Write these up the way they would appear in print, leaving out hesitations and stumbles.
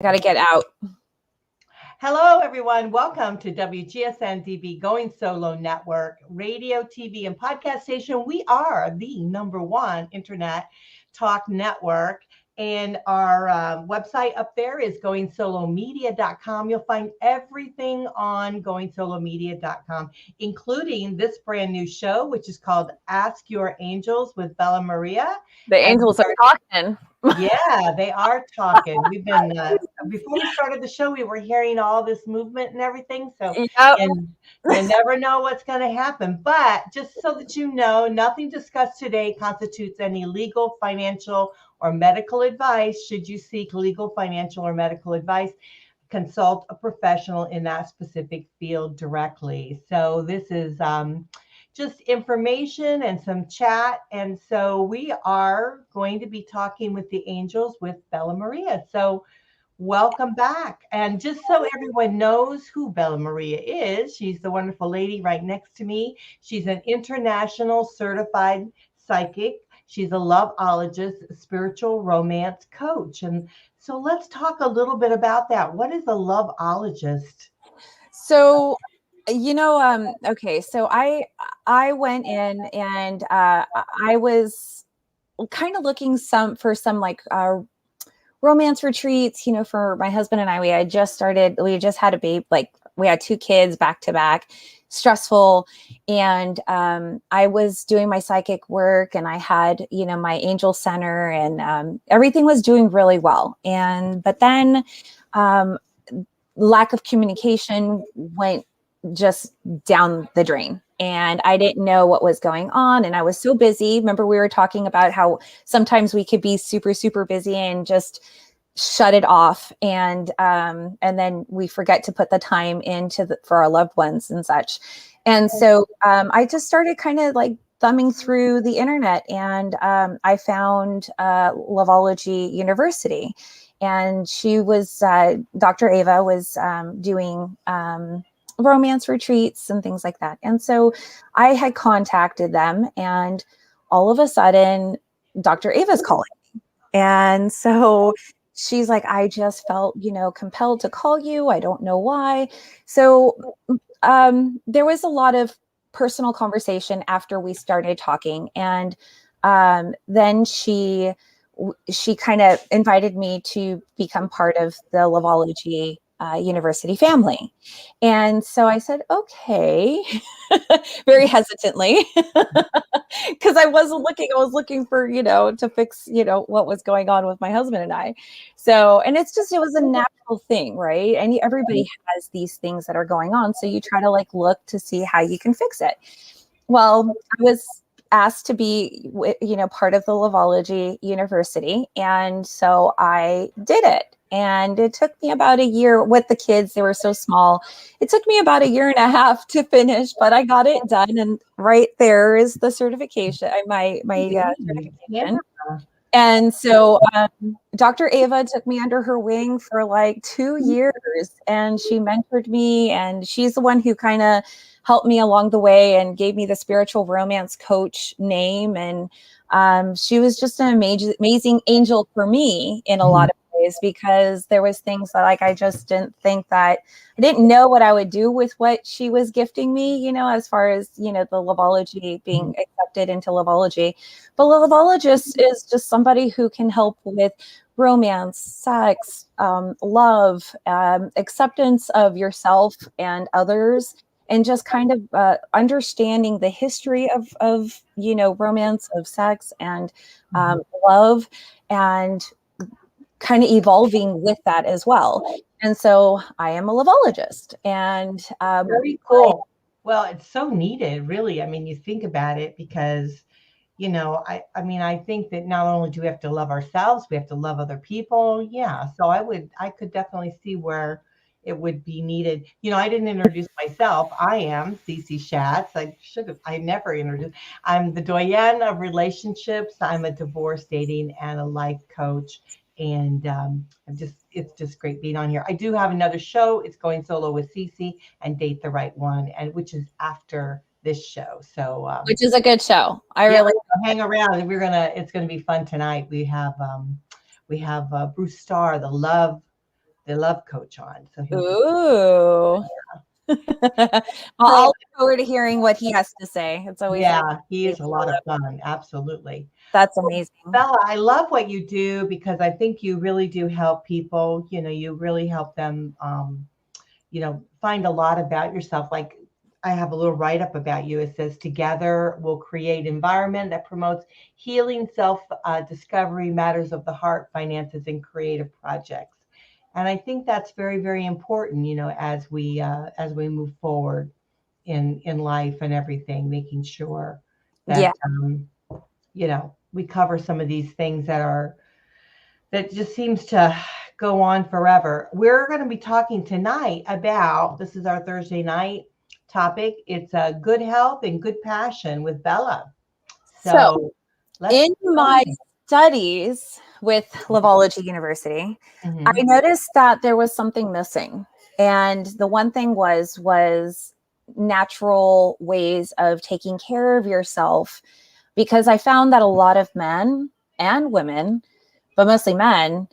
I got to get out. Hello, everyone. Welcome to WGSN-DB Going Solo Network, radio, TV, and podcast station. We are the #1 internet talk network. And our website up there is goingsolomedia.com. You'll find everything on goingsolomedia.com, including this brand new show, which is called Ask Your Angels with Bella Maria. The angels are talking. Yeah, they are talking. We've been before we started the show, we were hearing all this movement and everything. So Yep. and you never know what's going to happen. But just so that you know, nothing discussed today constitutes any legal, financial, or medical advice. Should you seek legal, financial, or medical advice, consult a professional in that specific field directly. So this is just information and some chat. And so we are going to be talking with the angels with Bella Maria. So welcome back. And just so everyone knows who Bella Maria is, she's the wonderful lady right next to me. She's an international certified psychic. She's a loveologist, a spiritual romance coach. And so let's talk a little bit about that. What is a loveologist? So, okay. So I went in and I was kind of looking for some like romance retreats, for my husband and I. We had just had a baby, like we had 2 kids back to back, stressful. And I was doing my psychic work and I had, my angel center and everything was doing really well. But then lack of communication went just down the drain. And I didn't know what was going on. And I was so busy. Remember, we were talking about how sometimes we could be super, super busy and just shut it off. And then we forget to put the time for our loved ones and such. And so I just started kind of like thumbing through the internet and I found Loveology University. And she was, Dr. Ava was doing romance retreats and things like that. And so I had contacted them and all of a sudden Dr. Ava's calling me. And so she's like, I just felt, compelled to call you. I don't know why. So there was a lot of personal conversation after we started talking. And then she kind of invited me to become part of the Loveology University family. And so I said, okay, very hesitantly, because I was looking for, to fix, what was going on with my husband and I. So, and it was a natural thing, right? And everybody has these things that are going on. So you try to look to see how you can fix it. Well, I was asked to be, part of the Loveology University. And so I did it. And it took me about a year with the kids. They were so small. It took me about a year and a half to finish, but I got it done. And right there is the certification, my certification. Yeah. And so Dr. Ava took me under her wing for 2 years and she mentored me. And she's the one who kind of helped me along the way and gave me the spiritual romance coach name. And she was just an amazing angel for me in a lot of ways, because there was things that I just didn't think that I didn't know what I would do with what she was gifting me, as far as, the Loveology being accepted into Loveology. But Loveologist is just somebody who can help with romance, sex, love, acceptance of yourself and others, and just kind of understanding the history of romance, of sex, and love, and kind of evolving with that as well. And so I am a Loveologist. And very cool. Well, it's so needed, really. I mean, you think about it, because I think that not only do we have to love ourselves, we have to love other people. Yeah. So I could definitely see where it would be needed. I didn't introduce myself. I am Cece Schatz. I never introduced. I'm the doyenne of relationships. I'm a divorce, dating, and a life coach. And it's just great being on here. I do have another show. It's Going Solo with Cece and Date the Right One, and which is after this show. So which is a good show. I really hang around. It's gonna be fun tonight. We have Bruce Starr, the the love coach on. So Ooh. Well, I'll look forward to hearing what he has to say. It's always he is a lot of fun. Absolutely. That's amazing. Bella, I love what you do because I think you really do help people. You really help them, find a lot about yourself. Like I have a little write-up about you. It says, together we'll create environment that promotes healing, self-discovery, matters of the heart, finances, and creative projects. And I think that's very, very important, as we move forward in life and everything, making sure that, we cover some of these things that just seems to go on forever. We're going to be talking tonight about, this is our Thursday night topic. It's good health and good passion with Bella. So in my studies with Loveology University, I noticed that there was something missing. And the one thing was natural ways of taking care of yourself, because I found that a lot of men and women, but mostly men,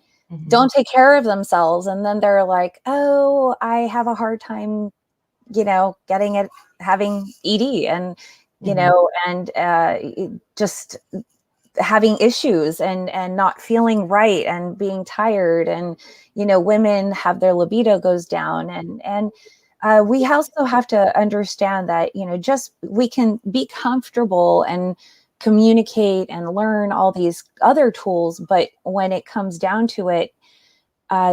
don't take care of themselves. And then they're like, oh, I have a hard time, having ED and, just having issues and not feeling right and being tired. And, women have their libido goes down. And we also have to understand that, just we can be comfortable and communicate and learn all these other tools. But when it comes down to it,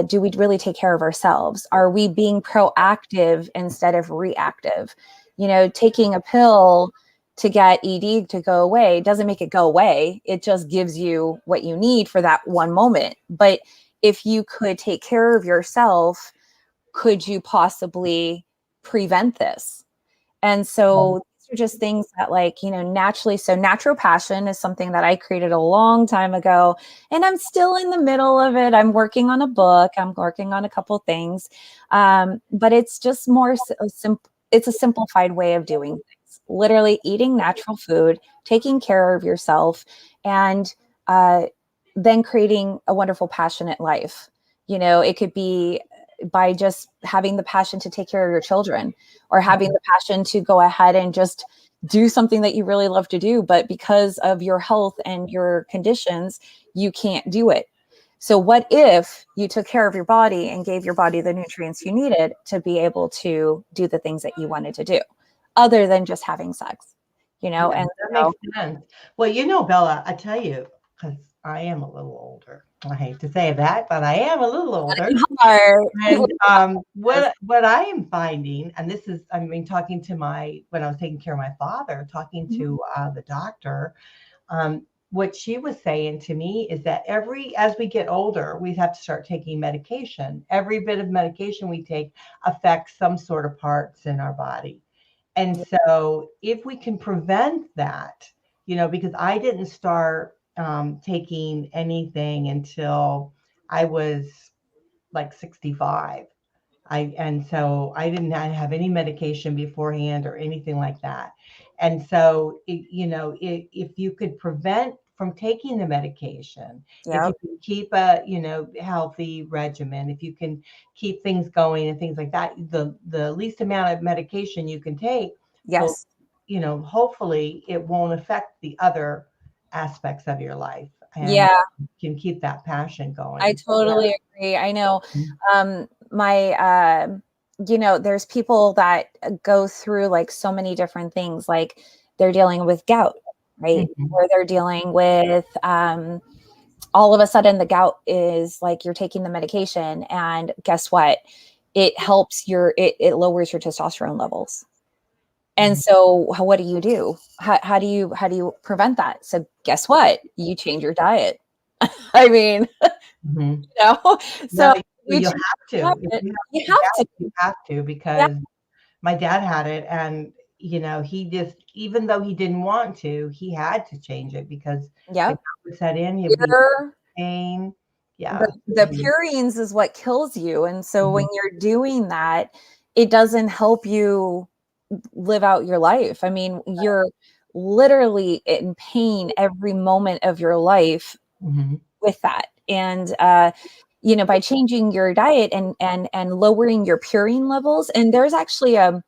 do we really take care of ourselves? Are we being proactive instead of reactive? Taking a pill to get ED to go away doesn't make it go away. It just gives you what you need for that one moment. But if you could take care of yourself, could you possibly prevent this? And so these are just things that naturally. So natural passion is something that I created a long time ago, and I'm still in the middle of it. I'm working on a book. I'm working on a couple things. But it's just more simple. It's a simplified way of doing things. Literally eating natural food, taking care of yourself, and then creating a wonderful, passionate life. It could be by just having the passion to take care of your children, or having the passion to go ahead and just do something that you really love to do, but because of your health and your conditions, you can't do it. So what if you took care of your body and gave your body the nutrients you needed to be able to do the things that you wanted to do, other than just having sex, and that makes sense. Well, Bella, I tell you, because I am a little older. I hate to say that, but I am a little older. And what I am finding, and this is, talking to when I was taking care of my father, talking to the doctor, what she was saying to me is that as we get older, we have to start taking medication. Every bit of medication we take affects some sort of parts in our body. And so if we can prevent that, because I didn't start taking anything until I was like 65. And so I did not have any medication beforehand or anything like that. And so, if you could prevent from taking the medication, if you can keep a, healthy regimen, if you can keep things going and things like that, the least amount of medication you can take, will, hopefully it won't affect the other aspects of your life. And you can keep that passion going. I totally agree. I know there's people that go through like so many different things, like they're dealing with gout, right? Or they're dealing with all of a sudden the gout is like you're taking the medication, and guess what? It helps it lowers your testosterone levels. And so what do you do? How do you prevent that? So guess what? You change your diet. I mean, so you have to. You have to, because my dad had it, and he just, even though he didn't want to, he had to change it because the gout would set in. He'd be in pain. The purines is what kills you, and so when you're doing that, it doesn't help you live out your life. I mean, you're literally in pain every moment of your life with that. And by changing your diet and lowering your purine levels. And there's actually a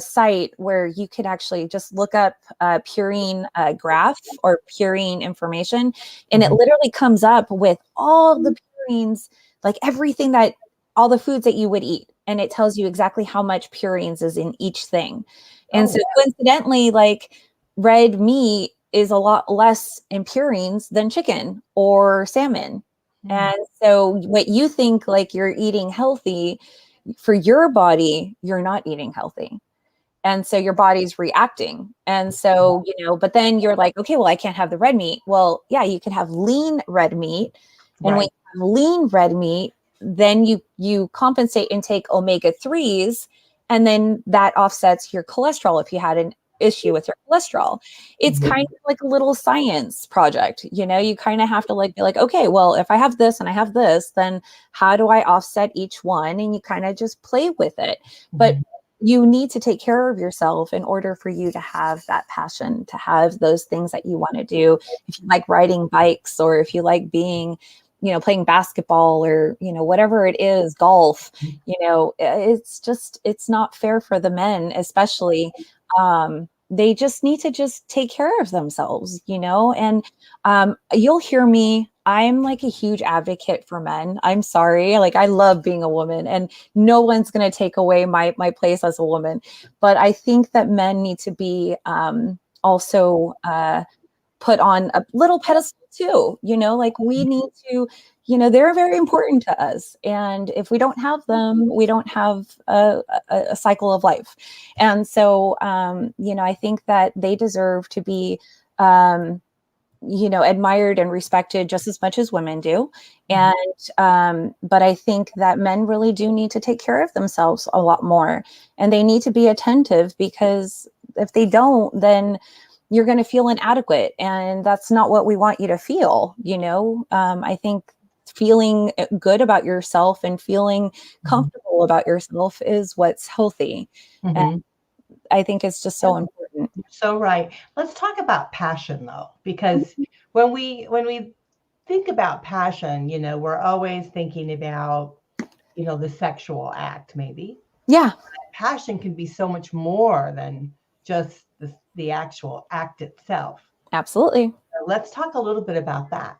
site where you could actually just look up purine graph or purine information, and it literally comes up with all the purines, like everything that all the foods that you would eat, and it tells you exactly how much purines is in each thing. And so coincidentally, like red meat is a lot less in purines than chicken or salmon. And so what you think like you're eating healthy, for your body, you're not eating healthy. And so your body's reacting. And so, but then you're like, okay, well, I can't have the red meat. Well, yeah, you can have lean red meat. And when you have lean red meat, then you compensate and take omega-3s, and then that offsets your cholesterol if you had an issue with your cholesterol. It's kind of like a little science project. You kind of have to like be like, okay, well, if I have this and I have this, then how do I offset each one? And you kind of just play with it. But you need to take care of yourself in order for you to have that passion, to have those things that you want to do. If you like riding bikes, or if you like being, playing basketball, or, whatever it is, golf, it's not fair for the men, especially. They just need to just take care of themselves, and you'll hear me. I'm like a huge advocate for men. I'm sorry. Like, I love being a woman, and no one's going to take away my place as a woman. But I think that men need to be also put on a little pedestal too. Like we need to, they're very important to us. And if we don't have them, we don't have a cycle of life. And so, I think that they deserve to be admired and respected just as much as women do. And, but I think that men really do need to take care of themselves a lot more, and they need to be attentive, because if they don't, then you're going to feel inadequate. And that's not what we want you to feel. I think feeling good about yourself and feeling comfortable about yourself is what's healthy. And I think it's just so important. So right. Let's talk about passion though, because when we think about passion, we're always thinking about, the sexual act, maybe. Yeah. Passion can be so much more than just the actual act itself. Absolutely. So let's talk a little bit about that.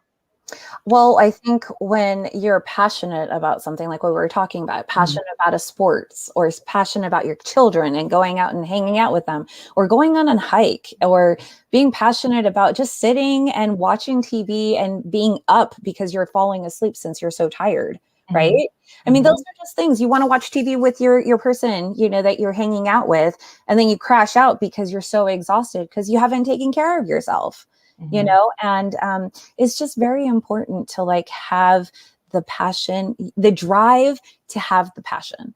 Well, I think when you're passionate about something, like what we were talking about, passionate about a sports, or passionate about your children and going out and hanging out with them, or going on a hike, or being passionate about just sitting and watching TV and being up because you're falling asleep since you're so tired, right? I mean, those are just things. You want to watch TV with your person, that you're hanging out with, and then you crash out because you're so exhausted because you haven't taken care of yourself. And it's just very important to like have the passion, the drive to have the passion.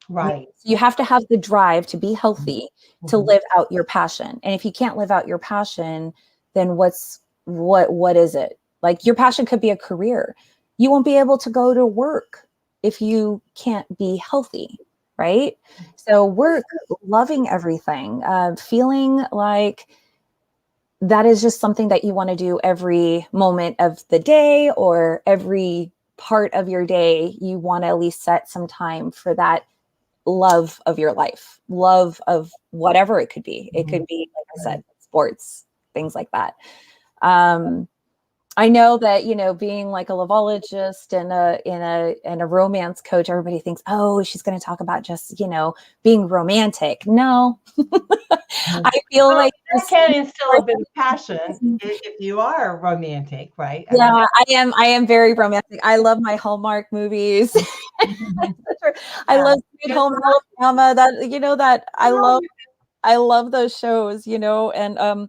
Right. You have to have the drive to be healthy, to live out your passion. And if you can't live out your passion, then what is it? Like, your passion could be a career. You won't be able to go to work if you can't be healthy, right? So work, loving everything, feeling like that is just something that you want to do every moment of the day, or every part of your day. You want to at least set some time for that love of your life, love of whatever it could be. It could be, like I said, sports, things like that. I know that, being like a loveologist and a romance coach, everybody thinks, oh, she's going to talk about just, being romantic. No, I feel like that can instill a bit of passion if you are romantic, right? I am very romantic. I love my Hallmark movies. I love Sweet Home Alabama. That I love those shows, and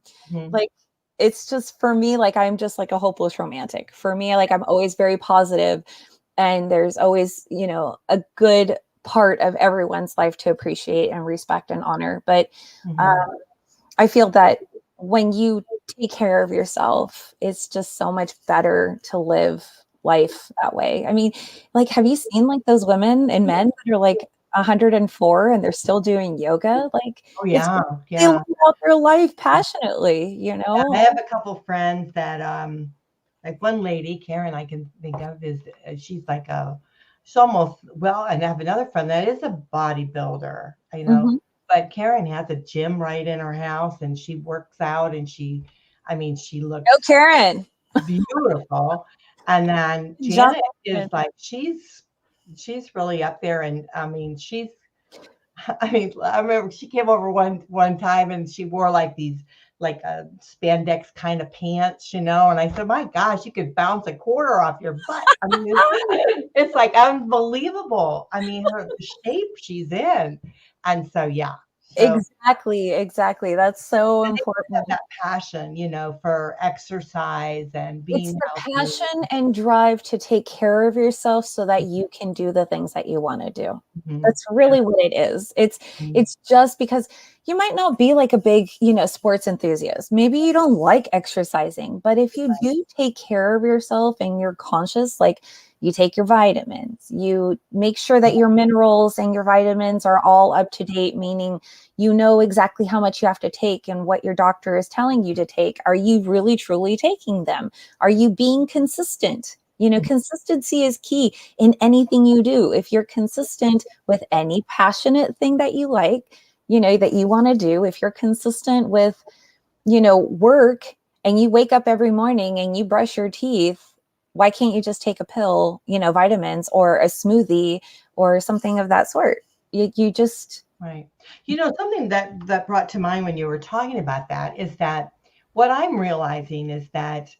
like, it's just, for me, like, I'm just like a hopeless romantic. For me, like, I'm always very positive, and there's always, a good part of everyone's life to appreciate and respect and honor. But I feel that when you take care of yourself, it's just so much better to live life that way. I mean, like, have you seen like those women and men that are like 104 and they're still doing yoga? Like, they live out their life passionately, I have a couple friends that like one lady, Karen, I can think of is she's like she's almost, well, and I have another friend that is a bodybuilder, Mhm. but Karen has a gym right in her house and she works out and she Go looks Karen. beautiful. And then Just Janet is like, she's really up there. And I remember she came over one time and she wore like these like a spandex kind of pants, and I said, my gosh, you could bounce a quarter off your butt. It's like unbelievable. Her the shape she's in. And so yeah. So exactly. That's so and they both have important. that passion, for exercise and It's being the healthy. passion and drive to take care of yourself so that you can do the things that you want to do. Mhm. That's really what it is. It's just because you might not be like a big, sports enthusiast. Maybe you don't like exercising, but if you do take care of yourself and you're conscious, like you take your vitamins, you make sure that your minerals and your vitamins are all up to date, meaning you know exactly how much you have to take and what your doctor is telling you to take. Are you really truly taking them? Are you being consistent? Consistency is key in anything you do. If you're consistent with any passionate thing that you like, that you want to do, if you're consistent with, work and you wake up every morning and you brush your teeth, why can't you just take a pill, vitamins or a smoothie or something of that sort? You just. Right. Something that brought to mind when you were talking about that is that what I'm realizing is that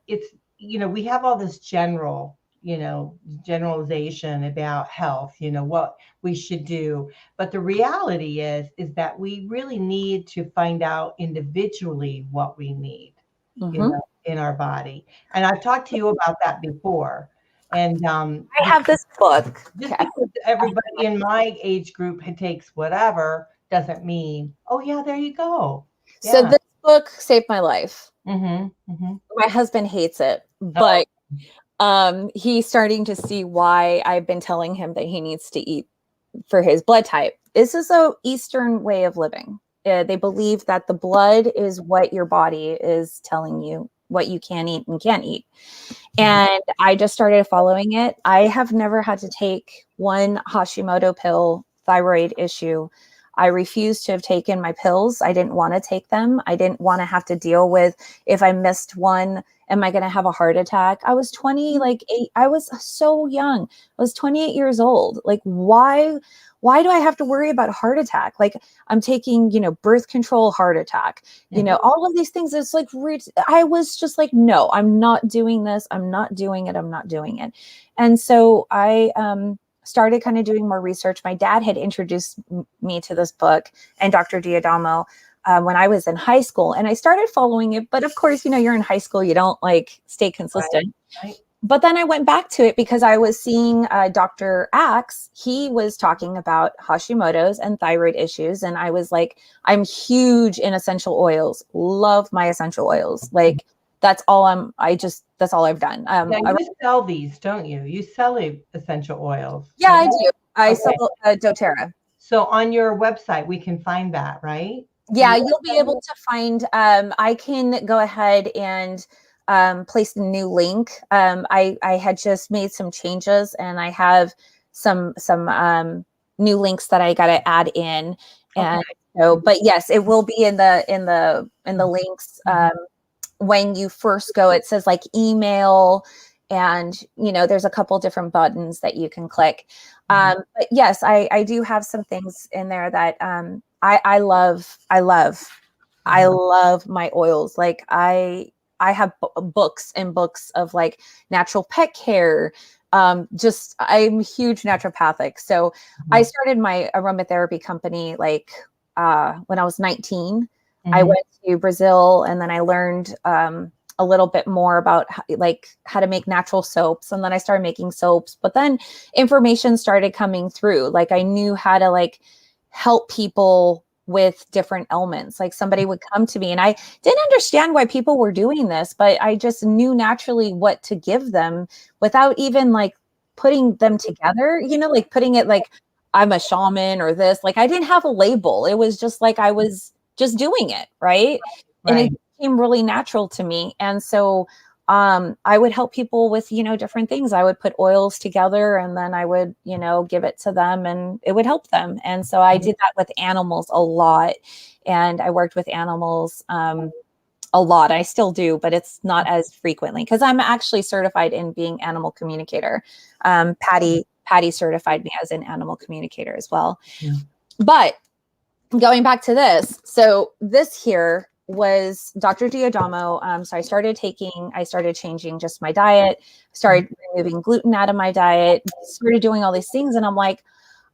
it's, we have all this generalization about health, what we should do. But the reality is that we really need to find out individually what we need, Mhm. in our body. And I've talked to you about that before. And I have this book. just Okay. because everybody in my age group takes whatever doesn't mean, oh yeah, there you go. So Yeah. this book saved my life. Mm-hmm. Mm-hmm. My husband hates it, Oh, but he's starting to see why I've been telling him that he needs to eat for his blood type. This is a Eastern way of living. They believe that the blood is what your body is telling you what you can eat and can't eat. And I just started following it. I have never had to take one Hashimoto pill, thyroid issue. I refused to have taken my pills. I didn't want to take them. I didn't want to have to deal with, if I missed one, am I going to have a heart attack? I was 20, like 8. I was so young. I was 28 years old. Like, why do I have to worry about a heart attack? Like, I'm taking, birth control, heart attack, all of these things. It's like, I was just like, no, I'm not doing this. I'm not doing it. I'm not doing it. And so I started kind of doing more research. My dad had introduced me to this book and Dr. D'Adamo when I was in high school, and I started following it. But of course, you're in high school, you don't like stay consistent. right. But then I went back to it because I was seeing Dr. Axe. He was talking about Hashimoto's and thyroid issues. And I was like, I'm huge in essential oils, love my essential oils. Like, that's all that's all I've done. Yeah, you sell these, don't you? You sell essential oils. Yeah, I do. I Okay. sell doTERRA. So on your website, we can find that, right? Yeah, you'll be able to find, I can go ahead and place a new link. I had just made some changes and I have some new links that I got to add in. And so, but yes, it will be in the links. When you first go, it says like email, and there's a couple different buttons that you can click. But yes, I do have some things in there that I love my oils. Like I have books and books of like natural pet care. Just I'm huge naturopathic. So I started my aromatherapy company like when I was 19. I went to Brazil and then I learned a little bit more about how to make natural soaps. And then I started making soaps, but then information started coming through. Like I knew how to like help people with different ailments. Like somebody would come to me and I didn't understand why people were doing this, but I just knew naturally what to give them without even like putting them together, like putting it like I'm a shaman or this. Like I didn't have a label. It was just like I was just doing it. Right. And it became really natural to me. And so I would help people with, different things. I would put oils together and then I would, give it to them and it would help them. And so I did that with animals a lot. And I worked with animals a lot. I still do, but it's not as frequently because I'm actually certified in being animal communicator. Patty certified me as an animal communicator as well. Yeah. But going back to this, so this here was Dr. Giordano. So I started changing just my diet, started removing gluten out of my diet, started doing all these things. And I'm like,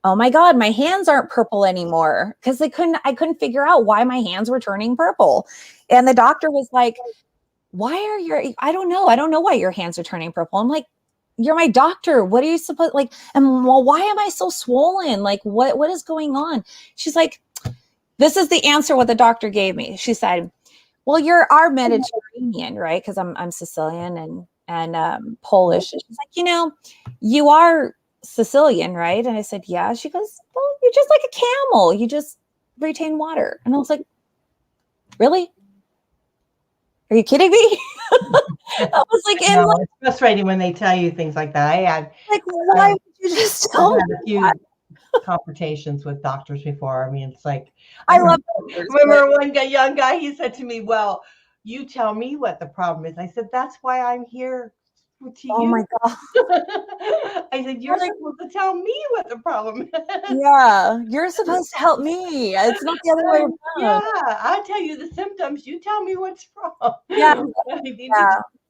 oh my God, my hands aren't purple anymore. Cause I couldn't figure out why my hands were turning purple. And the doctor was like, I don't know why your hands are turning purple. I'm like, you're my doctor. What are you supposed and well, why am I so swollen? Like what is going on? She's like, this is the answer what the doctor gave me. She said, well, you're our Mediterranean, right? Because I'm Sicilian and Polish. And she's like, you are Sicilian, right? And I said, yeah. She goes, well, you're just like a camel. You just retain water. And I was like, really? Are you kidding me? I was like, it's frustrating when they tell you things like that. I had why would you just tell me a few confrontations with doctors before. I mean, it's like I love remember one young guy, he said to me, well, you tell me what the problem is. I said, that's why I'm here to you. Oh my God. I said, you're supposed to tell me what the problem is. Yeah, you're supposed to help me. It's not the other way around. Yeah, I'll tell you the symptoms. You tell me what's wrong. Yeah.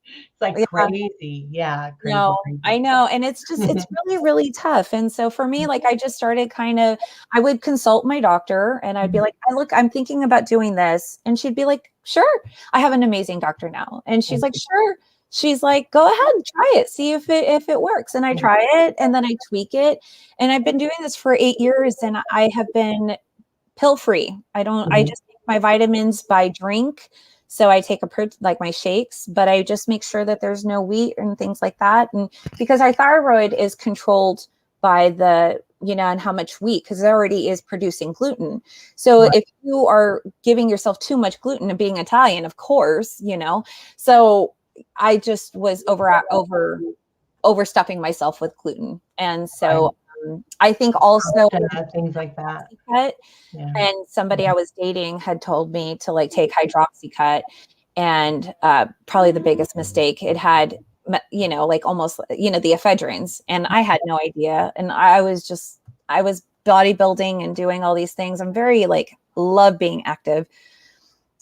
It's like crazy. Yeah. Crazy, No, crazy. I know. And it's really, really tough. And so for me, like I just started I would consult my doctor and I'd be like, I'm thinking about doing this. And she'd be like, sure. I have an amazing doctor now. And she's like, sure. She's like, go ahead, try it. See if it works. And I try it and then I tweak it. And I've been doing this for 8 years and I have been pill free. I just take my vitamins by drink. So I take like my shakes, but I just make sure that there's no wheat and things like that. And because our thyroid is controlled by the, and how much wheat, because it already is producing gluten. So if you are giving yourself too much gluten and being Italian, of course, so I just was overstuffing myself with gluten. And so I think also things like that. And somebody I was dating had told me to take Hydroxycut, and probably the biggest mistake, it had almost the ephedrines, and I had no idea. And I was bodybuilding and doing all these things. I'm very love being active,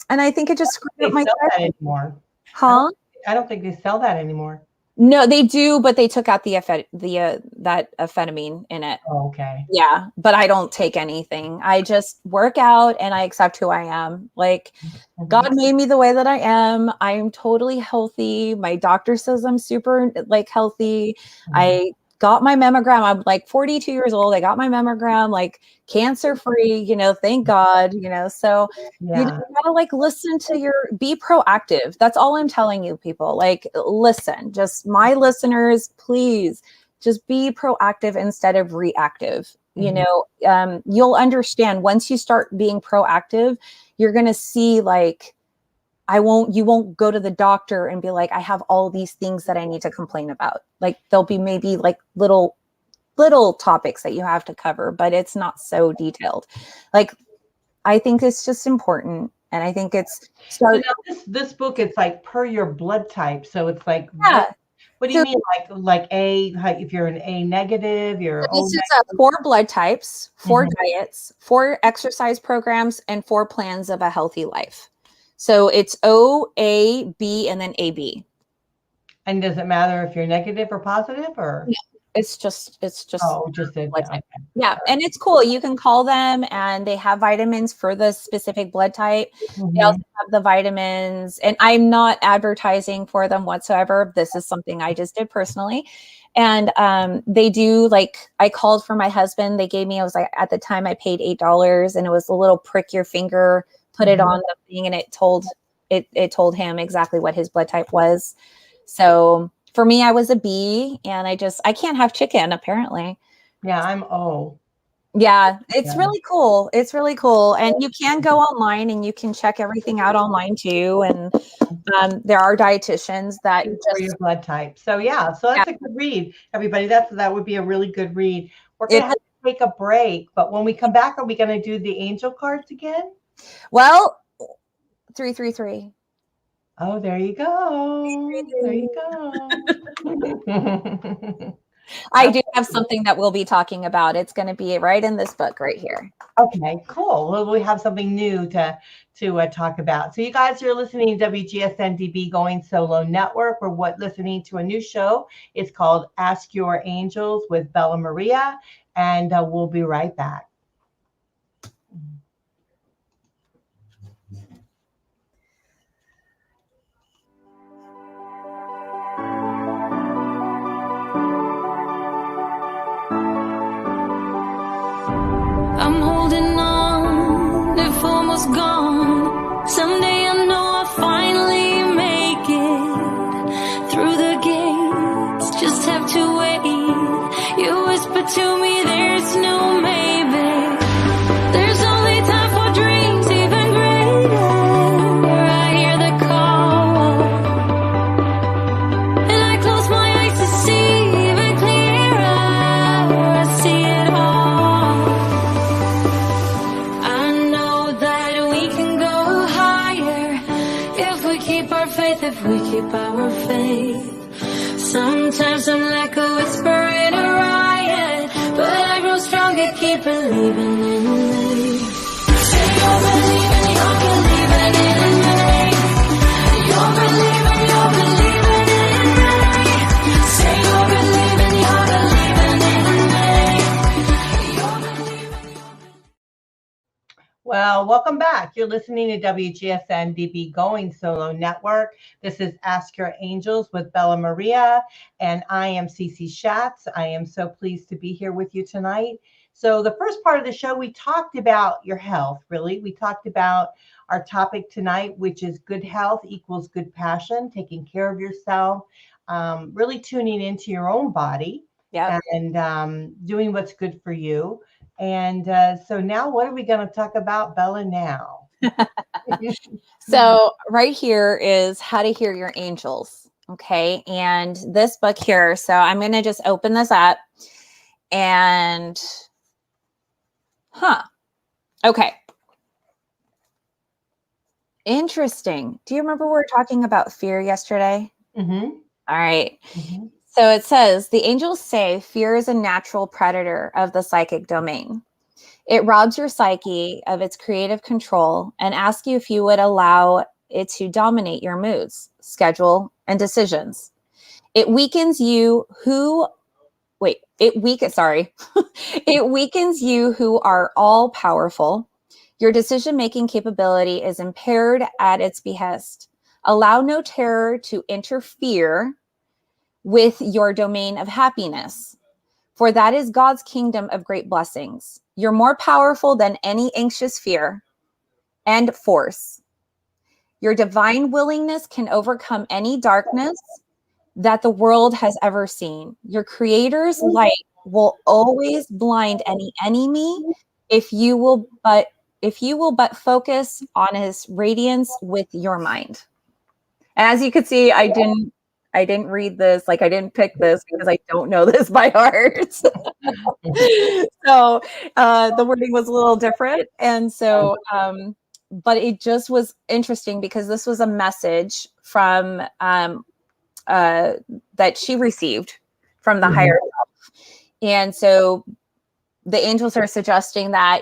and I think it just screwed up my thyroid anymore. Huh? I don't think they sell that anymore. No, they do, but they took out that amphetamine in it. Oh, okay. Yeah, but I don't take anything. I just work out and I accept who I am. God made me the way that I am. I'm totally healthy. My doctor says I'm super healthy. I got my mammogram. I'm 42 years old. I got my mammogram, cancer free, thank God, so you gotta listen to be proactive. That's all I'm telling you, people. Listen, just my listeners, please just be proactive instead of reactive. You'll understand once you start being proactive, you're going to see you won't go to the doctor and be like, I have all these things that I need to complain about. There'll be maybe little topics that you have to cover, but it's not so detailed. I think it's just important. And I think it's so this book, it's per your blood type. So it's what do you mean? If you're an A negative, you're this is 4 blood types, 4 diets, 4 exercise programs, and 4 plans of a healthy life. So it's O, A, B, and then AB. And does it matter if you're negative or positive, or? Yeah, it's just. Oh, just a, okay. Yeah, and it's cool. You can call them, and they have vitamins for the specific blood type. They also have the vitamins, and I'm not advertising for them whatsoever. This is something I just did personally. And they do I called for my husband. They gave me, at the time I paid $8, and it was a little prick your finger, put it on the thing, and it told him exactly what his blood type was. So for me, I was a B, and I can't have chicken apparently. Yeah, I'm O. Yeah, it's Yeah. really cool. It's really cool. And you can go online and you can check everything out online too. And there are dietitians that For your blood type. So yeah, so that's a good read, everybody. That would be a really good read. We're it, gonna have to take a break, but when we come back, are we gonna do the angel cards again? well, 333. Oh, there you go. There you go. I do have something that we'll be talking about. It's going to be right in this book right here. Okay, cool. Well, we have something new to talk about. So you guys are listening to WGSN-DB Going Solo Network. We're listening to a new show. It's called Ask Your Angels with Bella Maria, and we'll be right back. I'm holding on, if almost gone. Someday I know I'll finally make it through the gates. Just have to wait. You whisper to me, there's no maybe. There's only time for dreams even greater. I hear the call, and I close my eyes to see even clearer. I see it all. I know that we can go higher if we keep our faith, if we keep our faith. Sometimes I'm like a whisper in a riot, but I grow stronger, keep believing in me. Say you're believing in me. You're believing in me. Say you're believing in me. Well, welcome back. You're listening to WGSN-DB Going Solo Network. This is Ask Your Angels with Bella Maria, and I am Cece Schatz. I am so pleased to be here with you tonight. So the first part of the show, we talked about your health, really. We talked about our topic tonight, which is good health equals good passion, taking care of yourself, really tuning into your own body, and doing what's good for you. And so now what are we going to talk about, Bella, now? So right here is how to hear your angels. Okay. And this book here. So I'm going to just open this up and, okay. Interesting. Do you remember we were talking about fear yesterday? Mm-hmm. All right. Mm-hmm. So it says, the angels say fear is a natural predator of the psychic domain. It robs your psyche of its creative control and asks you if you would allow it to dominate your moods, schedule, and decisions. It weakens you it weakens you who are all powerful. Your decision-making capability is impaired at its behest. Allow no terror to interfere with your domain of happiness, for that is God's kingdom of great blessings. You're more powerful than any anxious fear and force. Your divine willingness can overcome any darkness that the world has ever seen. Your creator's light will always blind any enemy if you will but focus on his radiance with your mind. And as you can see, I didn't read this, like I didn't pick this because I don't know this by heart. So the wording was a little different. And so, but it just was interesting because this was a message from that she received from the higher self. And so the angels are suggesting that,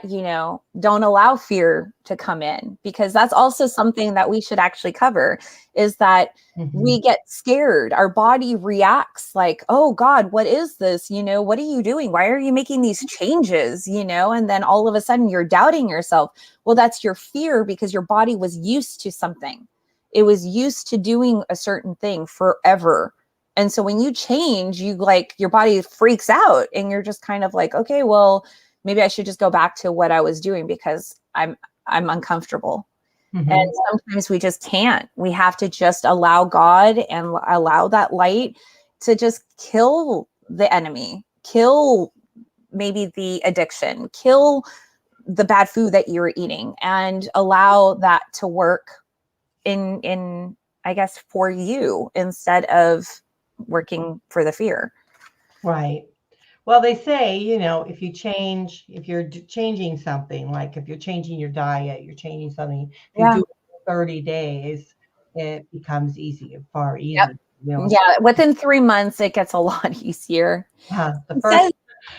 don't allow fear to come in, because that's also something that we should actually cover, is that we get scared. Our body reacts like, oh God, what is this? What are you doing? Why are you making these changes? And then all of a sudden you're doubting yourself. Well, that's your fear, because your body was used to something. It was used to doing a certain thing forever. And so when you change, your body freaks out and you're just kind of like, okay, well, maybe I should just go back to what I was doing because I'm uncomfortable. And sometimes we just can't. We have to just allow God and allow that light to just kill the enemy, kill maybe the addiction, kill the bad food that you're eating, and allow that to work in I guess for you instead of working for the fear. Right. Well, they say, if you're changing something, like if you're changing your diet, you're changing something, if you Yeah. do it for 30 days, it becomes easier, far Yep. easier. You know, Yeah. Within 3 months, it gets a lot easier. the It says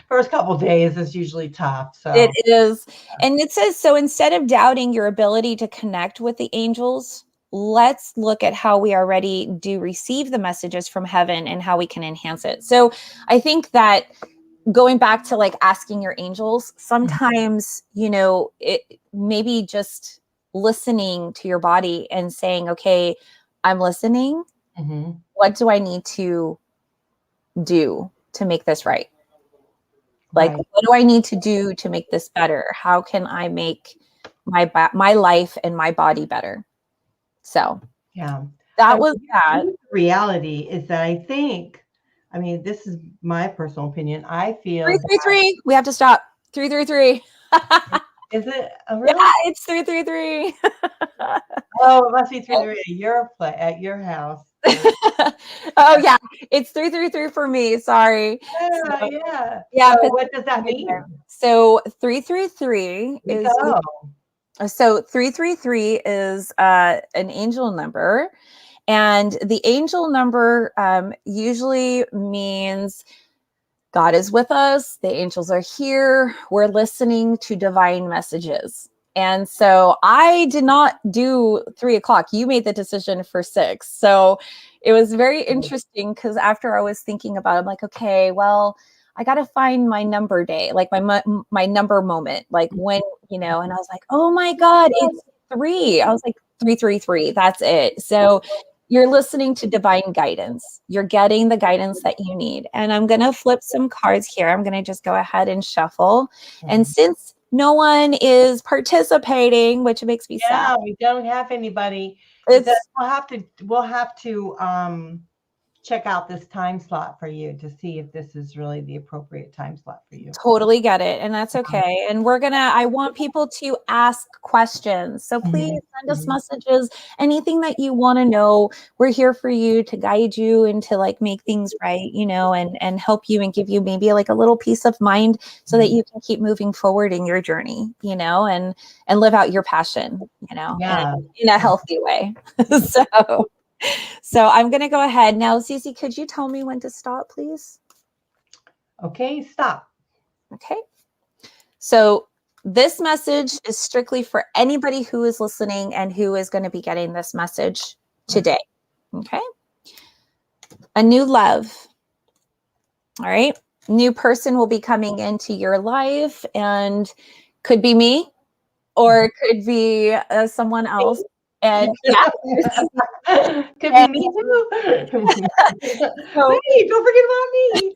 first couple days is usually tough. it So is. And it says, so instead of doubting your ability to connect with the angels, let's look at how we already do receive the messages from heaven and how we can enhance it. So I think that going back to like asking your angels, sometimes, it maybe just listening to your body and saying, okay, I'm listening. mhm. What do I need to do to make this right? Like, Right. what do I need to do to make this better? How can I make my life and my body better? So Yeah. that was that. The reality is that I mean, this is my personal opinion. I feel that, 333. We have to stop. 333. is it Yeah, really? it's 333. Oh, it must be through at your house. Oh yeah, it's 333 for me. Sorry. Yeah, So, yeah. yeah. So what does that mean? So 333 We is go. 333 is an angel number, and the angel number usually means God is with us. The angels are here. We're listening to divine messages. And so I did not do 3 o'clock. You made the decision for 6. So it was very interesting because after I was thinking about it, I'm like, okay, well, I got to find my number day, like my number moment, like when, and I was like, oh my God, it's 3. I was like, 333. That's it. So you're listening to divine guidance. You're getting the guidance that you need. And I'm going to flip some cards here. I'm going to just go ahead and shuffle. And since no one is participating, which makes me sad. Yeah, we don't have anybody. It's We'll have to check out this time slot for you to see if this is really the appropriate time slot for you. totally get it. And that's okay. And I want people to ask questions. So please send us messages, anything that you want to know. We're here for you to guide you and to like make things right, and help you and give you maybe like a little peace of mind so that you can keep moving forward in your journey, and live out your passion, Yeah. in a healthy way. So I'm going to go ahead now. Cece, could you tell me when to stop, please? Okay, stop. Okay. So this message is strictly for anybody who is listening and who is going to be getting this message today. Okay. A new love. All right. New person will be coming into your life and could be me or it could be someone else. And yeah, could be me too. So, hey, don't forget about me.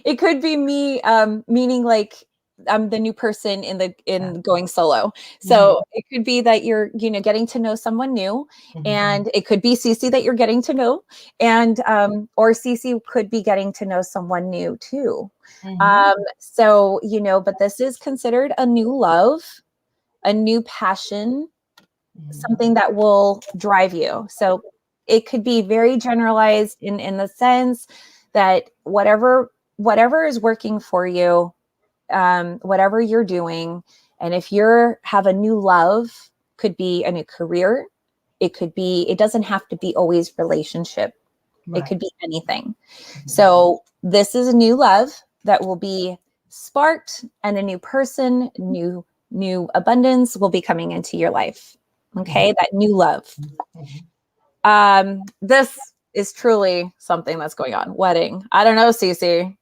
it could be me, meaning like I'm the new person in going solo. So it could be that you're, getting to know someone new, and it could be Cece that you're getting to know, and or Cece could be getting to know someone new too. So, but this is considered a new love, a new passion, something that will drive you. So it could be very generalized in the sense that whatever is working for you, whatever you're doing, and if you have a new love, could be a new career, it doesn't have to be always relationship. It could be anything. So this is a new love that will be sparked, and a new person, new abundance will be coming into your life. Okay, that new love. This is truly something that's going on. Wedding. I don't know, Cece.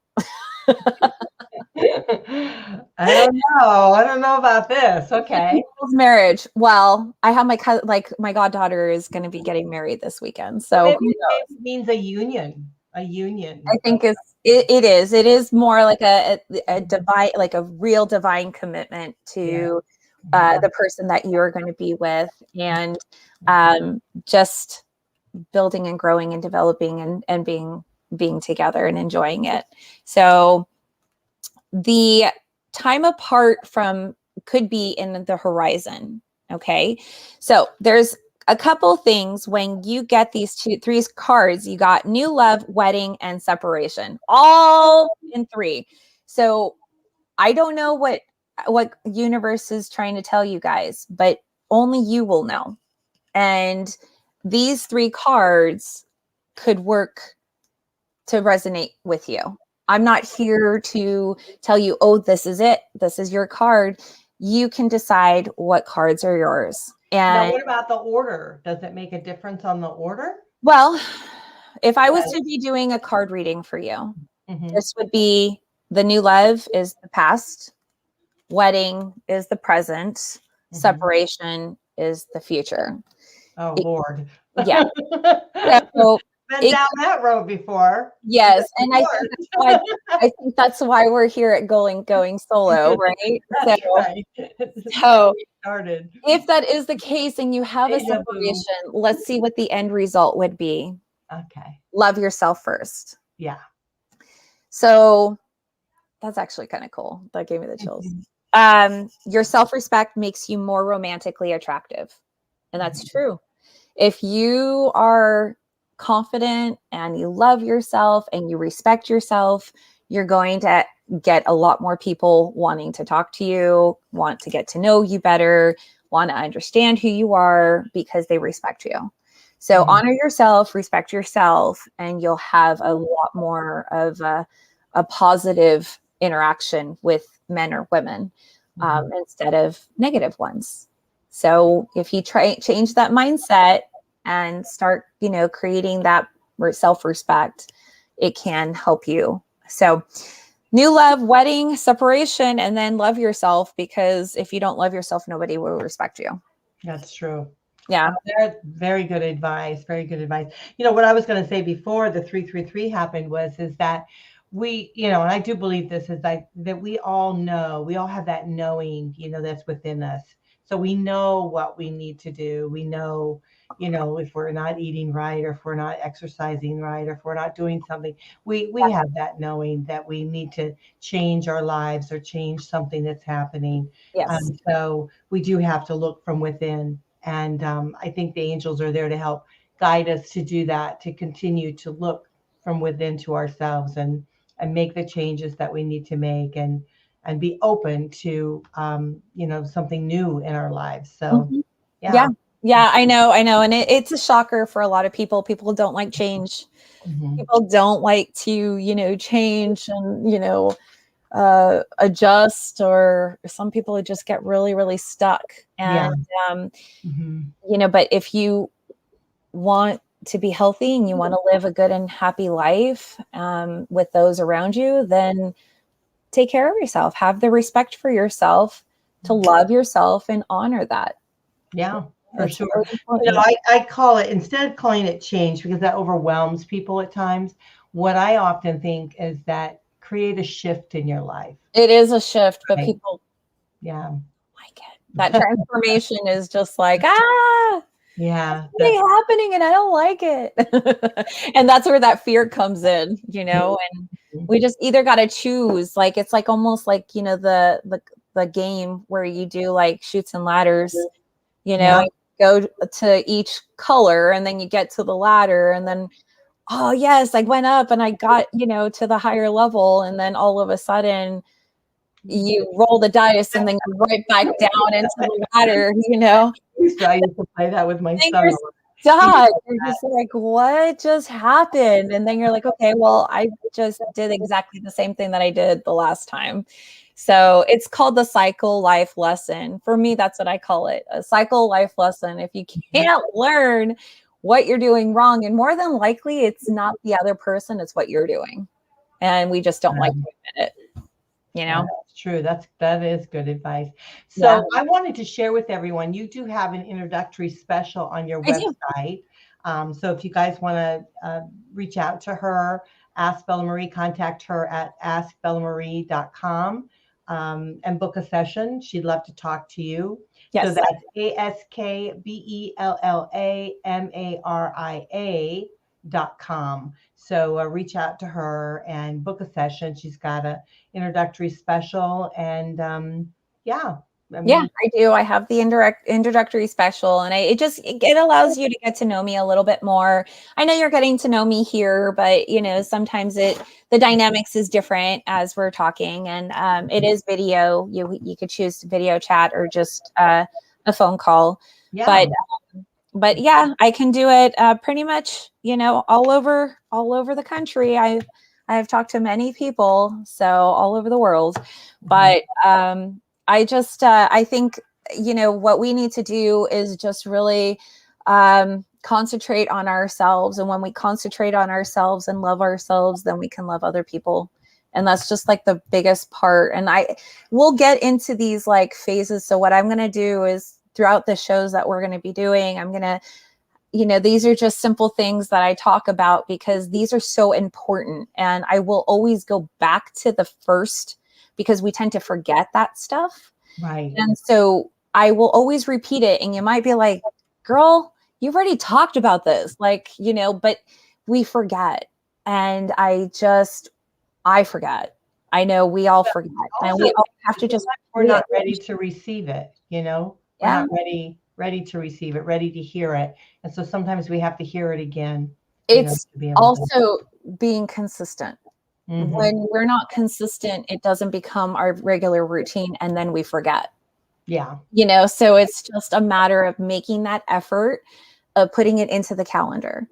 I don't know about this. Okay. Marriage. Well, I have my goddaughter is going to be getting married this weekend. So maybe it means a union. A union. I think it is more like a divine, like a real divine commitment to the person that you're going to be with, and just building and growing and developing and being together and enjoying it. So the time apart from could be in the horizon. Okay. So there's a couple things when you get these three cards. You got new love, wedding, and separation, all in three. So I don't know what universe is trying to tell you guys, but only you will know. And these three cards could work to resonate with you. I'm not here to tell you, oh, this is it. This is your card. You can decide what cards are yours. And now, what about the order? Does it make a difference on the order? Well, if I was to be doing a card reading for you, this would be the new love is the past, wedding is the present, separation is the future. Oh, Lord. Yeah. So been down that road before. Yes, and I think that's why we're here at going solo, right? That's right. So started. If that is the case and you have a separation, let's see what the end result would be. Okay. Love yourself first. Yeah. So that's actually kind of cool. That gave me the chills. Your self-respect makes you more romantically attractive. And that's true. If you are confident and you love yourself and you respect yourself, you're going to get a lot more people wanting to talk to you, want to get to know you better, want to understand who you are because they respect you. So honor yourself, respect yourself, and you'll have a lot more of a positive interaction with men or women instead of negative ones. So if you change that mindset and start, creating that self-respect, it can help you. So new love, wedding, separation, and then love yourself, because if you don't love yourself, nobody will respect you. That's true. Yeah. Very good advice. Very good advice. What I was going to say before the 333 happened is that we, and I do believe this is that we all know, we all have that knowing, that's within us. So we know what we need to do. We know, if we're not eating right, or if we're not exercising right, or if we're not doing something, we have that knowing that we need to change our lives or change something that's happening. Yes. So we do have to look from within. And I think the angels are there to help guide us to do that, to continue to look from within to ourselves and make the changes that we need to make, and be open to, something new in our lives. So, yeah, I know. And it's a shocker for a lot of people. People don't like change. People don't like to, change and, adjust, or some people just get really, really stuck. And, but if you want to be healthy and you want to live a good and happy life with those around you, then take care of yourself, have the respect for yourself, to love yourself and honor that. Yeah, for sure. I call it, instead of calling it change, because that overwhelms people at times, what I often think is that create a shift in your life. It is a shift, but people like it. That transformation is just like, it's happening and I don't like it. And that's where that fear comes in, and we just either got to choose. Like, it's like almost like, the game where you do like chutes and ladders, go to each color and then you get to the ladder, and then, oh yes, I went up and I got, to the higher level. And then all of a sudden you roll the dice and then you're right back down into the ladder, I used to play that with my son. You're just like, what just happened? And then you're like, okay, well, I just did exactly the same thing that I did the last time. So it's called the cycle life lesson. For me, that's what I call it, a cycle life lesson. If you can't learn what you're doing wrong, and more than likely it's not the other person, it's what you're doing. And we just don't like to admit it. That's true. That is good advice. So I wanted to share with everyone, you do have an introductory special on your website. So if you guys want to reach out to her, Ask Bella Marie, contact her at askbellamarie.com and book a session. She'd love to talk to you. Yes. So that's loveologist.com. So reach out to her and book a session. She's got a introductory special, and yeah. Yeah, I do. I have the introductory special, and it allows you to get to know me a little bit more. I know you're getting to know me here, but sometimes the dynamics is different as we're talking, and it is video. You could choose video chat or just a phone call. Yeah. But yeah, I can do it pretty much all over the country. I've talked to many people, so all over the world, but I think, what we need to do is just really concentrate on ourselves. And when we concentrate on ourselves and love ourselves, then we can love other people. And that's just like the biggest part. And we'll get into these like phases. So what I'm going to do is throughout the shows that we're going to be doing, I'm going to, these are just simple things that I talk about because these are so important. And I will always go back to the first, because we tend to forget that stuff. Right. And so I will always repeat it. And you might be like, girl, you've already talked about this, but we forget. And I forget. I know we all forget. Also, and we all have to just, we're not ready to receive it, We're Yeah. not ready to receive it, ready to hear it. And so sometimes we have to hear it again. It's to be able also being consistent. Mhm. When we're not consistent, it doesn't become our regular routine, and then we forget. Yeah. So it's just a matter of making that effort of putting it into the calendar.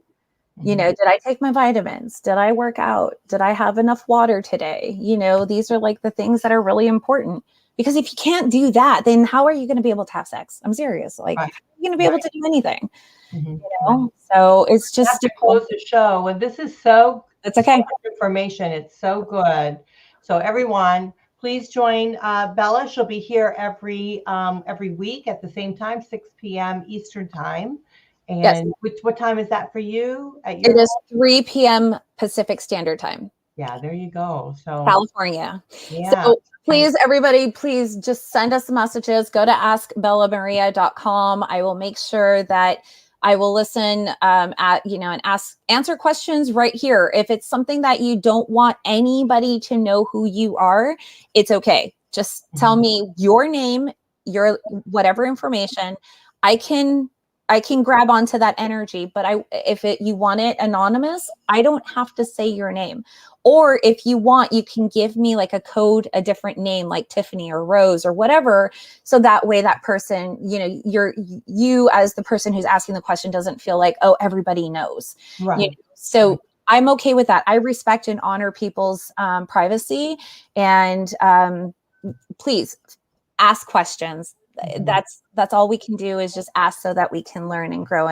Did I take my vitamins? Did I work out? Did I have enough water today? These are like the things that are really important, because if you can't do that, then how are you going to be able to have sex? I'm serious. Like, Right. how are you going to be able to do anything? Right. So it's just have to close the show. And this is so it's okay. much information. It's so good. So everyone, please join Bella. She'll be here every week at the same time, 6 p.m. Eastern time. And Yes. what time is that for you? It is 3 p.m. Pacific Standard Time. Yeah, there you go. So California. Yeah. So please, everybody, please just send us messages. Go to askbellamaria.com. I will make sure that I will listen and answer questions right here. If it's something that you don't want anybody to know who you are, it's okay. Just tell me your name, your whatever information. I can grab onto that energy, but if you want it anonymous, I don't have to say your name. Or if you want, you can give me like a code, a different name like Tiffany or Rose or whatever. So that way that person, you as the person who's asking the question doesn't feel like, oh, everybody knows. Right. So I'm okay with that. I respect and honor people's privacy, and please ask questions. That's all we can do is just ask so that we can learn and grow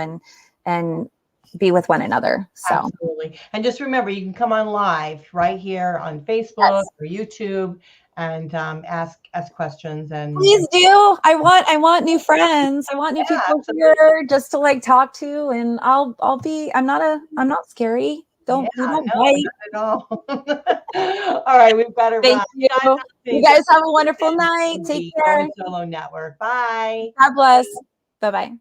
and be with one another. So absolutely. And just remember, you can come on live right here on Facebook or YouTube and ask questions. And please do. I want new friends. I want new people here just to like talk to, and I'm not scary. Don't bite. Not at all. All right, we've got to Thank run. you. You guys have a wonderful night. Take care. Solo Network. Bye. God bless. Bye-bye.